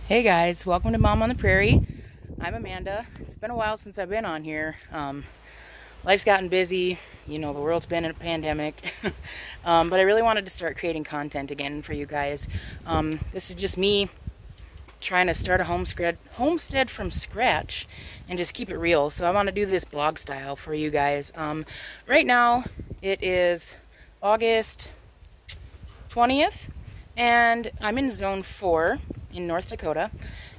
Hey guys, welcome to Mom on the Prairie. I'm Amanda. It's been a while since I've been on here. Life's gotten busy, the world's been in a pandemic. But I really wanted to start creating content again for you guys. This is just me trying to start a homestead from scratch and just keep it real. So I want to do this blog style for you guys. Right now it is August 20th and I'm in zone 4 in North Dakota,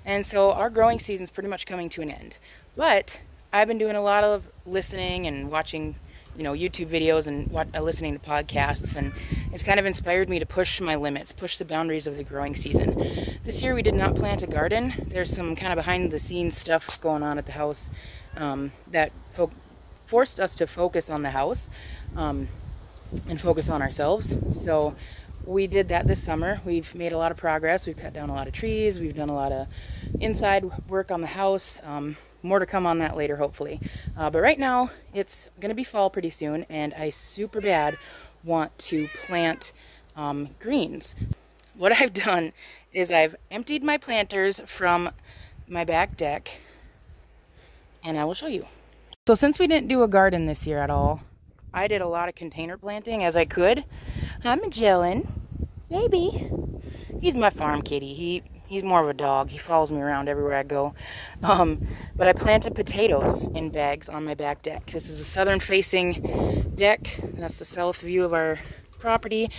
and so our growing season is pretty much coming to an end. But I've been doing a lot of listening and watching, YouTube videos and listening to podcasts, and it's kind of inspired me to push my limits, push the boundaries of the growing season. This year we did not plant a garden. There's some kind of behind the scenes stuff going on at the house that forced us to focus on the house and focus on ourselves. So we did that this summer. We've made a lot of progress. We've cut down a lot of trees. We've done a lot of inside work on the house. More to come on that later, hopefully. But right now, it's going to be fall pretty soon, and I super bad want to plant greens. What I've done is I've emptied my planters from my back deck, and I will show you. So since we didn't do a garden this year at all, I did a lot of container planting as I could. I'm Magellan. Baby. He's my farm kitty. He's more of a dog. He follows me around everywhere I go. But I planted potatoes in bags on my back deck. This is a southern facing deck. That's the south view of our property.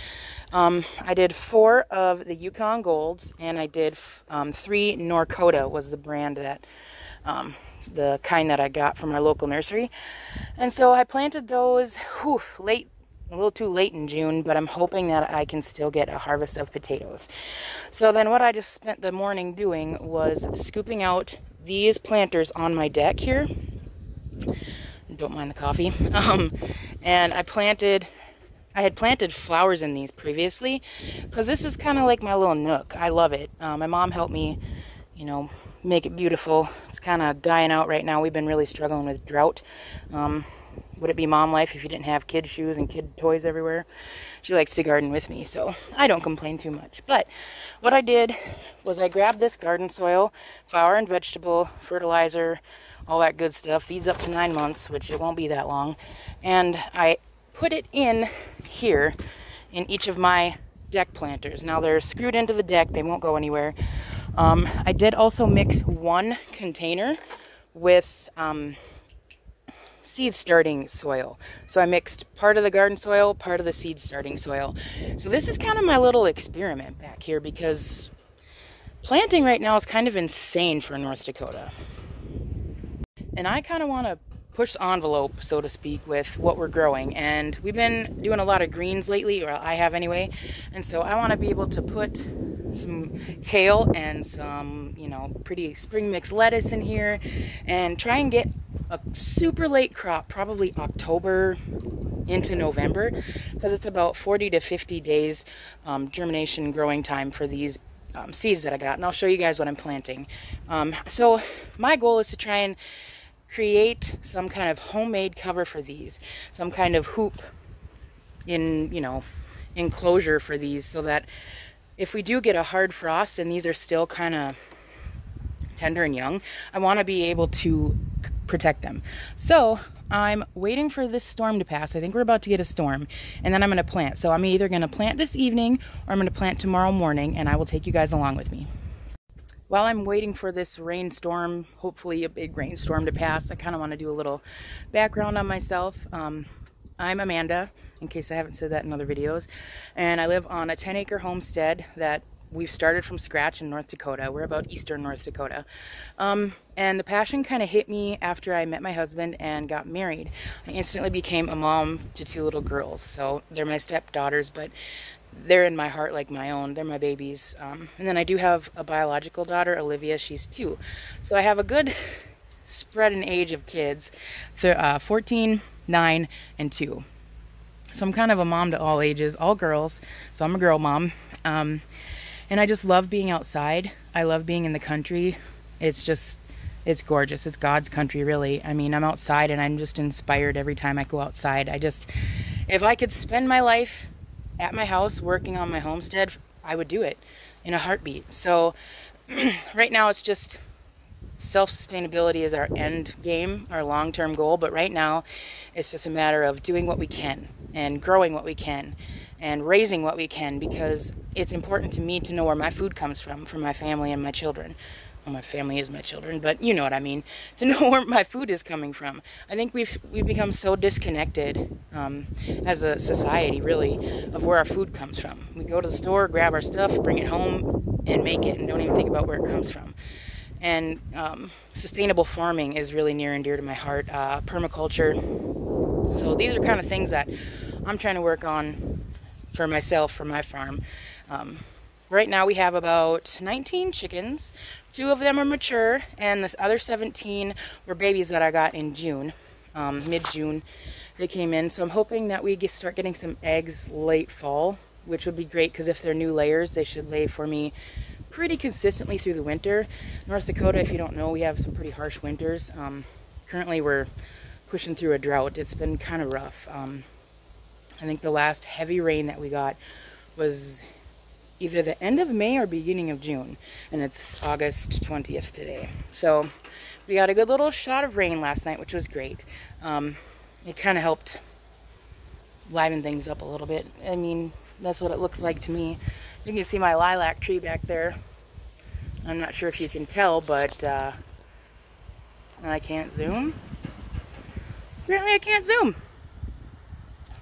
I did 4 of the Yukon Golds, and I did 3 Norcota was the brand that the kind that I got from our local nursery. And so I planted those a little too late in June, but I'm hoping that I can still get a harvest of potatoes. So then what I just spent the morning doing was scooping out these planters on my deck here. Don't mind the coffee. And I had planted flowers in these previously, because this is kind of like my little nook. I love it. My mom helped me, make it beautiful. It's kind of dying out right now. We've been really struggling with drought. Would it be mom life if you didn't have kid shoes and kid toys everywhere? She likes to garden with me, so I don't complain too much. But what I did was I grabbed this garden soil, flower and vegetable, fertilizer, all that good stuff. Feeds up to 9 months, which it won't be that long. And I put it in here in each of my deck planters. Now they're screwed into the deck. They won't go anywhere. I did also mix 1 container with seed starting soil. So I mixed part of the garden soil, part of the seed starting soil. So this is kind of my little experiment back here, because planting right now is kind of insane for North Dakota. And I kind of want to push the envelope, so to speak, with what we're growing. And we've been doing a lot of greens lately, or I have anyway. And so I want to be able to put some kale and some, pretty spring mix lettuce in here and try and get a super late crop, probably October into November, because it's about 40 to 50 days germination growing time for these seeds that I got. And I'll show you guys what I'm planting. So my goal is to try and create some kind of homemade cover for these, some kind of hoop enclosure for these, so that if we do get a hard frost and these are still kind of tender and young, I want to be able to protect them. So I'm waiting for this storm to pass. I think we're about to get a storm, and then I'm going to plant. So I'm either going to plant this evening or I'm going to plant tomorrow morning, and I will take you guys along with me. While I'm waiting for this rainstorm, hopefully a big rainstorm, to pass, I kind of want to do a little background on myself. I'm Amanda, in case I haven't said that in other videos, and I live on a 10-acre homestead that we've started from scratch in North Dakota. We're about eastern North Dakota. And the passion kind of hit me after I met my husband and got married. I instantly became a mom to 2 little girls. So they're my stepdaughters, but they're in my heart like my own. They're my babies. And then I do have a biological daughter, Olivia. She's 2. So I have a good spread in age of kids, 14, 9, and 2. So I'm kind of a mom to all ages, all girls. So I'm a girl mom. And I just love being outside. I love being in the country. It's gorgeous. It's God's country, really. I mean, I'm outside and I'm just inspired every time I go outside. If I could spend my life at my house working on my homestead, I would do it in a heartbeat. So right now it's just self-sustainability is our end game, our long-term goal, but right now it's just a matter of doing what we can and growing what we can and raising what we can, because it's important to me to know where my food comes from for my family and my children. Well, my family is my children, but you know what I mean, to know where my food is coming from. I think we've become so disconnected as a society, really, of where our food comes from. We go to the store, grab our stuff, bring it home, and make it, and don't even think about where it comes from. And sustainable farming is really near and dear to my heart. Permaculture. So these are kind of things that I'm trying to work on for myself, for my farm. Right now we have about 19 chickens. 2 of them are mature, and the other 17 were babies that I got in June, mid-June. They came in, so I'm hoping that we start getting some eggs late fall, which would be great, because if they're new layers, they should lay for me pretty consistently through the winter. North Dakota, if you don't know, we have some pretty harsh winters. Currently we're pushing through a drought. It's been kind of rough. I think the last heavy rain that we got was either the end of May or beginning of June, and it's August 20th today. So we got a good little shot of rain last night, which was great. It kind of helped liven things up a little bit. I mean, that's what it looks like to me. You can see my lilac tree back there. I'm not sure if you can tell, but I can't zoom. Apparently I can't zoom.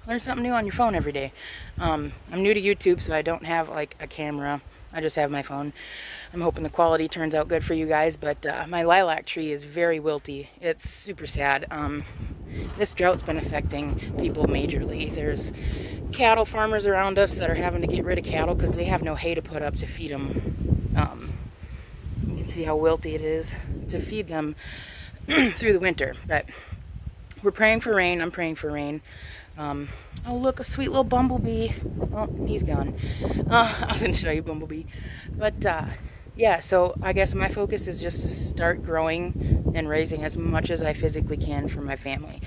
Learn something new on your phone every day. I'm new to YouTube, so I don't have like a camera. I just have my phone. I'm hoping the quality turns out good for you guys, but my lilac tree is very wilty. It's super sad. This drought's been affecting people majorly. There's cattle farmers around us that are having to get rid of cattle because they have no hay to put up to feed them. You can see how wilty it is to feed them through the winter. But we're praying for rain. I'm praying for rain. Oh, look, a sweet little bumblebee. Oh, he's gone. I was going to show you Bumblebee. But, yeah, so I guess my focus is just to start growing and raising as much as I physically can for my family.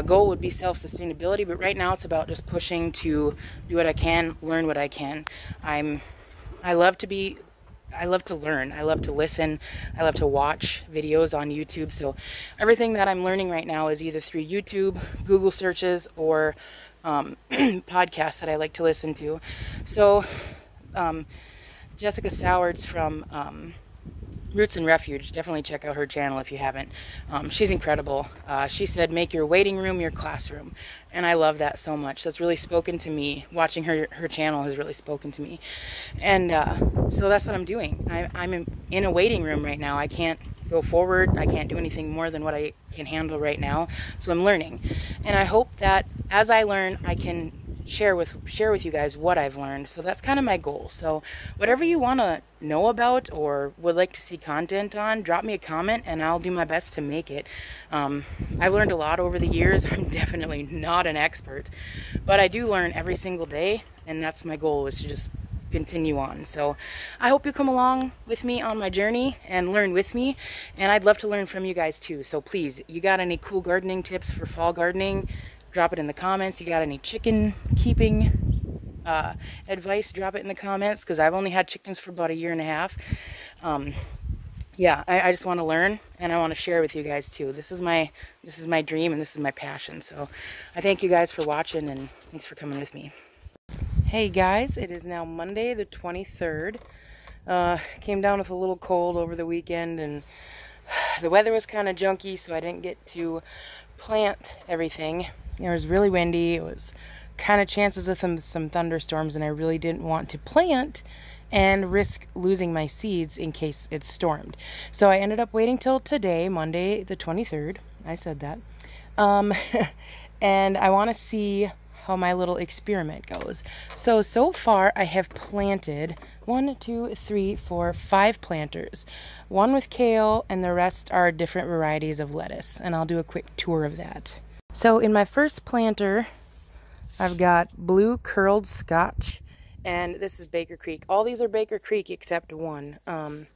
Goal would be self-sustainability, but right now it's about just pushing to do what I can, learn what I can. I love to learn. I love to listen. I love to watch videos on YouTube. So everything that I'm learning right now is either through YouTube, Google searches, or podcasts that I like to listen to. So Jessica Sowards from Roots and Refuge, definitely check out her channel if you haven't. She's incredible. She said, make your waiting room your classroom. And I love that so much. That's really spoken to me. Watching her channel has really spoken to me. And so that's what I'm doing. I'm in a waiting room right now. I can't go forward. I can't do anything more than what I can handle right now. So I'm learning. And I hope that as I learn, I can share with you guys what I've learned. So that's kind of my goal. So whatever you want to know about or would like to see content on, drop me a comment and I'll do my best to make it. I've learned a lot over the years. I'm definitely not an expert, but I do learn every single day, and that's my goal, is to just continue on. So I hope you come along with me on my journey and learn with me, and I'd love to learn from you guys too. So please, you got any cool gardening tips for fall gardening, drop it in the comments. You got any chicken keeping advice, drop it in the comments, because I've only had chickens for about 1.5 years. Yeah, I just want to learn, and I want to share with you guys too. This is my dream, and this is my passion. So I thank you guys for watching, and thanks for coming with me. Hey guys, it is now Monday the 23rd. Came down with a little cold over the weekend, and the weather was kind of junky, so I didn't get to plant everything. It was really windy. It was kind of chances of some thunderstorms, and I really didn't want to plant and risk losing my seeds in case it stormed. So I ended up waiting till today, Monday the 23rd. I said that. And I want to see how my little experiment goes. So far I have planted 1, 2, 3, 4, 5 planters. 1 with kale, and the rest are different varieties of lettuce. And I'll do a quick tour of that. So in my first planter, I've got blue curled Scotch, and this is Baker Creek. All these are Baker Creek except one. And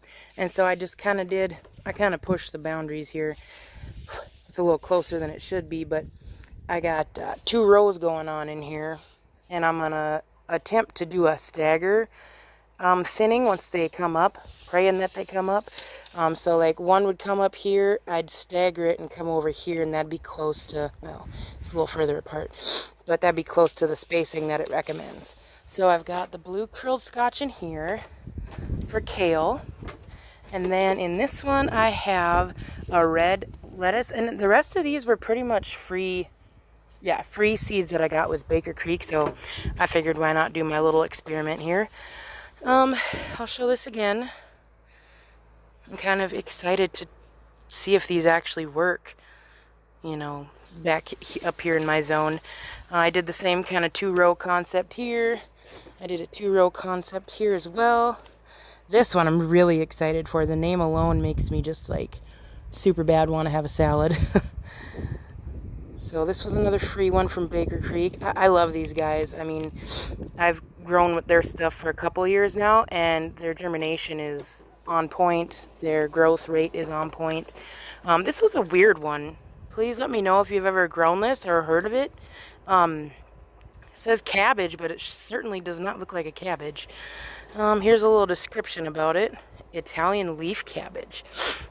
so I just kind of pushed the boundaries here. It's a little closer than it should be, but I got 2 rows going on in here, and I'm gonna attempt to do a stagger thinning once they come up, praying that they come up. So like one would come up here, I'd stagger it and come over here, and that'd be close to, well, it's a little further apart, but that'd be close to the spacing that it recommends. So I've got the blue curled Scotch in here for kale. And then in this one, I have a red lettuce. And the rest of these were pretty much free seeds that I got with Baker Creek. So I figured why not do my little experiment here. I'll show this again. I'm kind of excited to see if these actually work, you know, back up here in my zone. I did the same kind of 2-row concept here. I did a 2-row concept here as well. This one I'm really excited for. The name alone makes me just like super bad want to have a salad. So this was another free one from Baker Creek. I love these guys. I mean, I've grown with their stuff for a couple years now, and their germination is on point. Their growth rate is on point. This was a weird one. Please let me know if you've ever grown this or heard of it. It says cabbage, but it certainly does not look like a cabbage. Here's a little description about it. Italian leaf cabbage.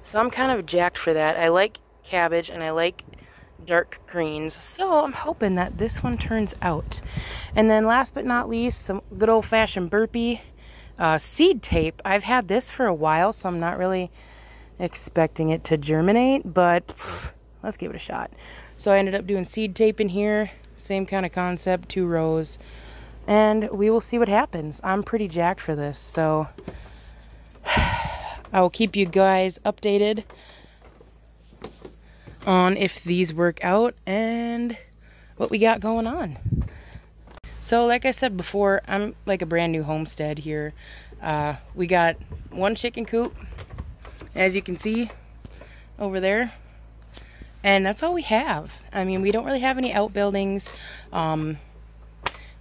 So I'm kind of jacked for that. I like cabbage and I like dark greens, so I'm hoping that this one turns out. And then last but not least, some good old-fashioned burpee seed tape. I've had this for a while, so I'm not really expecting it to germinate, but let's give it a shot. So I ended up doing seed tape in here, same kind of concept, 2 rows, and we will see what happens. I'm pretty jacked for this, so I will keep you guys updated on if these work out and what we got going on. So like I said before, I'm like a brand new homestead here. We got 1 chicken coop, as you can see over there, and that's all we have. I mean, we don't really have any outbuildings.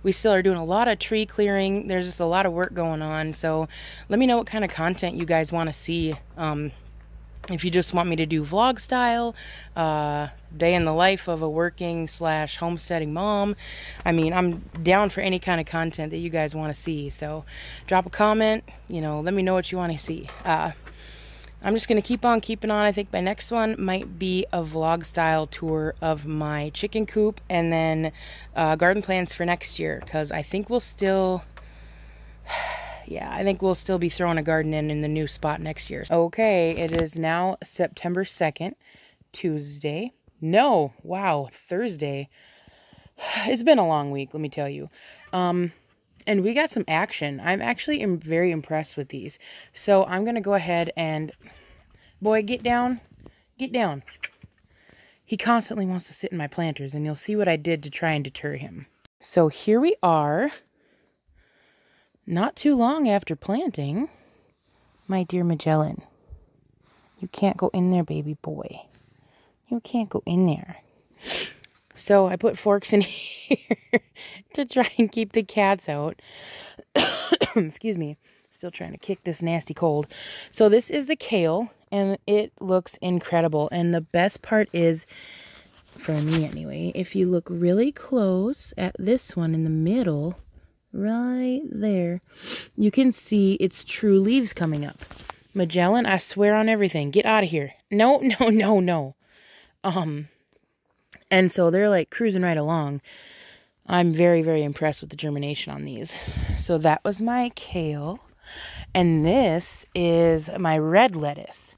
We still are doing a lot of tree clearing. There's just a lot of work going on, so let me know what kind of content you guys want to see. If you just want me to do vlog style, day in the life of a working / homesteading mom, I mean, I'm down for any kind of content that you guys want to see. So drop a comment, you know, let me know what you want to see. I'm just going to keep on keeping on. I think my next one might be a vlog style tour of my chicken coop, and then garden plans for next year, because I think we'll still... yeah, I think we'll still be throwing a garden in the new spot next year. Okay, it is now September 2nd, Tuesday. No, wow, Thursday. It's been a long week, let me tell you. And we got some action. I'm actually very impressed with these. So I'm going to go ahead and... Boy, get down. Get down. He constantly wants to sit in my planters, and you'll see what I did to try and deter him. So here we are. Not too long after planting, my dear Magellan. You can't go in there, baby boy. You can't go in there. So I put forks in here to try and keep the cats out. Excuse me. Still trying to kick this nasty cold. So this is the kale, and it looks incredible. And the best part is, for me anyway, if you look really close at this one in the middle... right there, you can see its true leaves coming up. Magellan, I swear on everything, get out of here. No, no, no, no. And so they're like cruising right along. I'm very, very impressed with the germination on these. So that was my kale. And this is my red lettuce.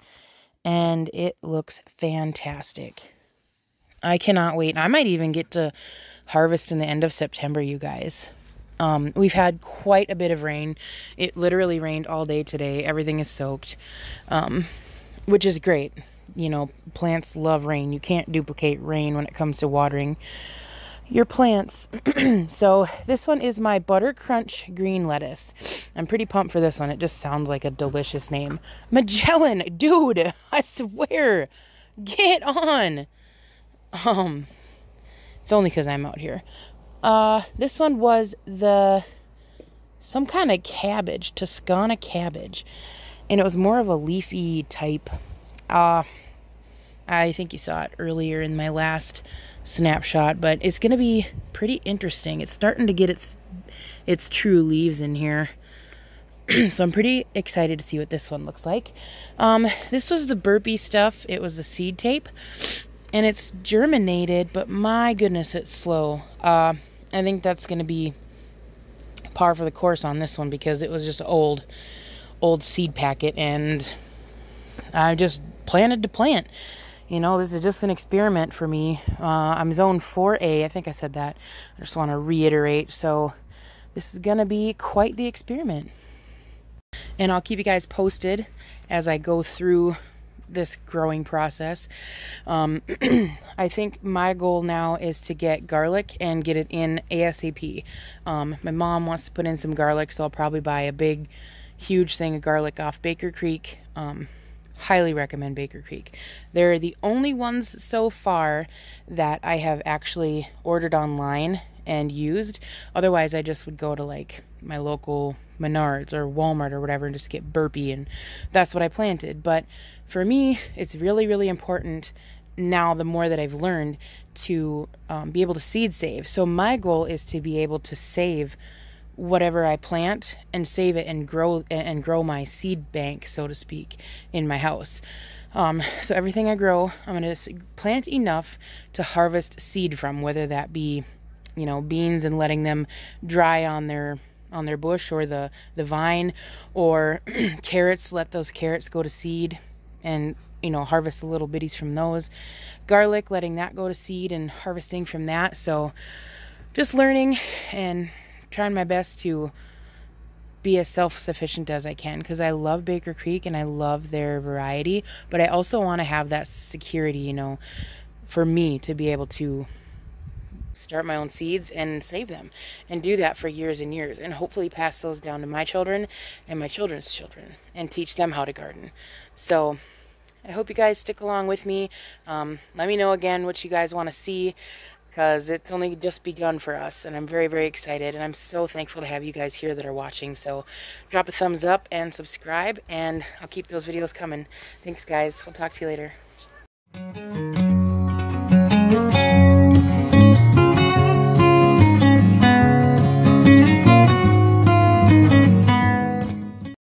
And it looks fantastic. I cannot wait. I might even get to harvest in the end of September, you guys. We've had quite a bit of rain. It literally rained all day today. Everything is soaked, which is great. You know, plants love rain. You can't duplicate rain when it comes to watering your plants. So this one is my Butter Crunch green lettuce. I'm pretty pumped for this one. It just sounds like a delicious name. Magellan, dude, I swear, get on. It's only because I'm out here. This one was some kind of cabbage, Toscana cabbage, and it was more of a leafy type. I think you saw it earlier in my last snapshot, but it's going to be pretty interesting. It's starting to get its true leaves in here. So I'm pretty excited to see what this one looks like. This was the burpee stuff. It was the seed tape, and it's germinated, but my goodness, it's slow. I think that's going to be par for the course on this one because it was just old seed packet, and I just planted to plant. You know, this is just an experiment for me. I'm zone 4A. I think I said that. I just want to reiterate. So this is going to be quite the experiment. And I'll keep you guys posted as I go through this growing process. I think my goal now is to get garlic and get it in ASAP. My mom wants to put in some garlic, so I'll probably buy a big, huge thing of garlic off Baker Creek. Highly recommend Baker Creek. They're the only ones so far that I have actually ordered online and used. Otherwise, I just would go to like my local Menards or Walmart or whatever and just get burpee, and that's what I planted. But for me, it's really, really important now, the more that I've learned, to be able to seed save. So my goal is to be able to save whatever I plant and save it and grow my seed bank, so to speak, in my house. So everything I grow, I'm going to plant enough to harvest seed from, whether that be, you know, beans and letting them dry on their bush or the vine, or carrots, let those carrots go to seed and, you know, harvest the little bitties from those. Garlic, letting that go to seed and harvesting from that. So just learning and trying my best to be as self-sufficient as I can, because I love Baker Creek and I love their variety, but I also want to have that security, you know, for me to be able to start my own seeds and save them and do that for years and years, and hopefully pass those down to my children and my children's children and teach them how to garden. So I hope you guys stick along with me. Let me know again what you guys want to see, because it's only just begun for us, and I'm very, very excited, and I'm so thankful to have you guys here that are watching. So drop a thumbs up and subscribe, and I'll keep those videos coming. Thanks, guys. We'll talk to you later.